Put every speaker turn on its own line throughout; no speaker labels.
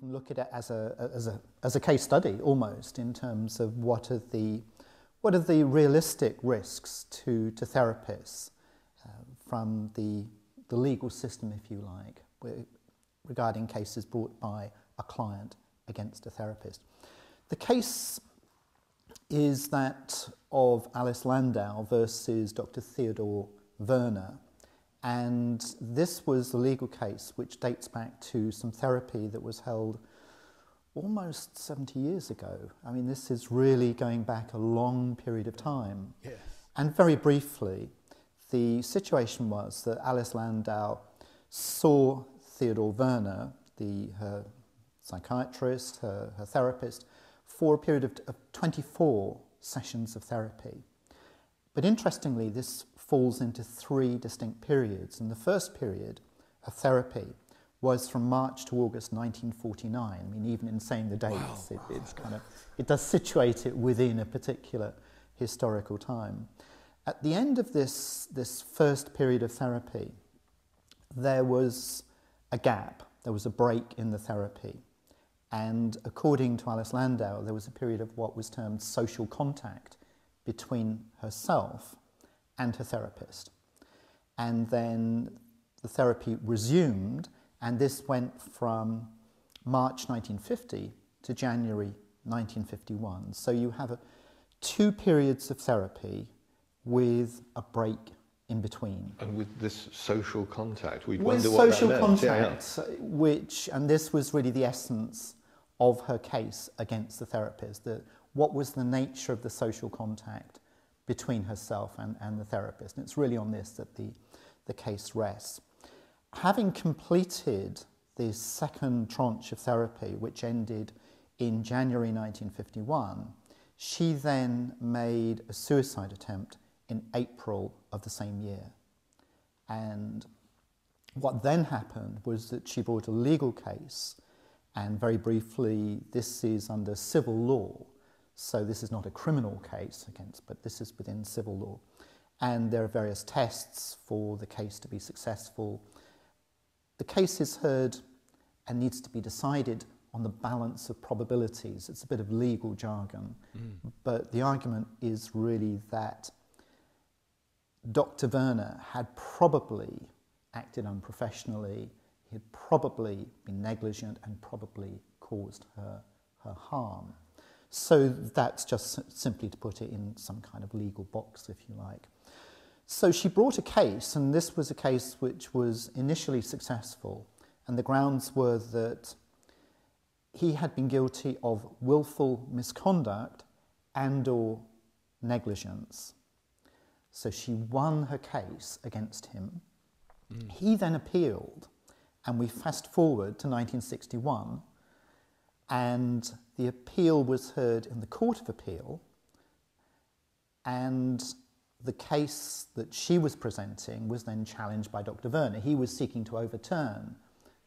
can look at it as a case study almost, in terms of what are the realistic risks to therapists from the legal system, if you like, regarding cases brought by a client against a therapist. The case is that of Alice Landau versus Dr. Theodore Werner, and this was a legal case which dates back to some therapy that was held almost 70 years ago. I mean, this is really going back a long period of time.
Yes.
And very briefly, the situation was that Alice Landau saw Theodore Werner, her psychiatrist, her therapist, for a period of 24 sessions of therapy. But interestingly, this falls into 3 distinct periods. And the first period of therapy was from March to August 1949. I mean, even in saying the dates, wow. It does situate it within a particular historical time. At the end of this first period of therapy, there was a gap, there was a break in the therapy. And according to Alice Landau, there was a period of what was termed social contact between herself and her therapist. And then the therapy resumed, and this went from March 1950 to January 1951. So you have 2 periods of therapy with a break in between.
And with this social contact, we'd
with
wonder what
social
that meant.
contact, yeah. And this was really the essence of her case against the therapist. What was the nature of the social contact between herself and the therapist? And it's really on this that the case rests. Having completed the second tranche of therapy, which ended in January 1951, she then made a suicide attempt in April of the same year. And what then happened was that she brought a legal case, and very briefly, this is under civil law. So this is not a criminal case but this is within civil law. And there are various tests for the case to be successful. The case is heard and needs to be decided on the balance of probabilities. It's a bit of legal jargon, but the argument is really that Dr. Werner had probably acted unprofessionally, he had probably been negligent and probably caused her harm. So that's just simply to put it in some kind of legal box, if you like. So she brought a case, and this was a case which was initially successful, and the grounds were that he had been guilty of willful misconduct and/or negligence. So she won her case against him. He then appealed, and we fast forward to 1961, and the appeal was heard in the Court of Appeal, and the case that she was presenting was then challenged by Dr. Werner. He was seeking to overturn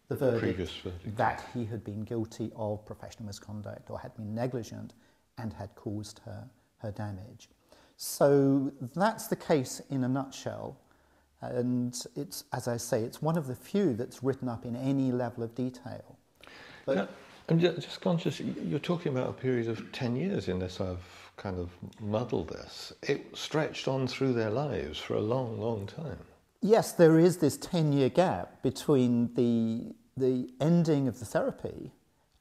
the verdict that he had been guilty of professional misconduct or had been negligent and had caused her damage. So that's the case in a nutshell, and it's, as I say, it's one of the few that's written up in any level of detail. But
now, I'm just conscious, you're talking about a period of 10 years unless I've kind of muddled this. It stretched on through their lives for a long, long time.
Yes, there is this 10-year gap between the ending of the therapy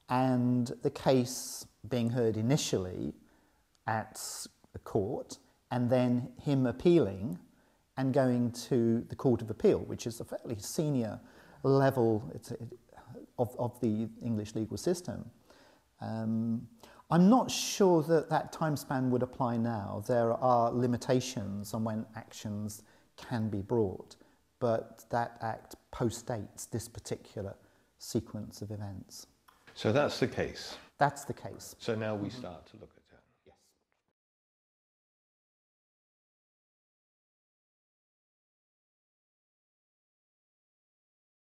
and the case being heard initially at a court, and then him appealing and going to the Court of Appeal, which is a fairly senior level of the English legal system. I'm not sure that time span would apply now. There are limitations on when actions can be brought, but that act postdates this particular sequence of events.
So that's the case?
That's the case.
So now we start to look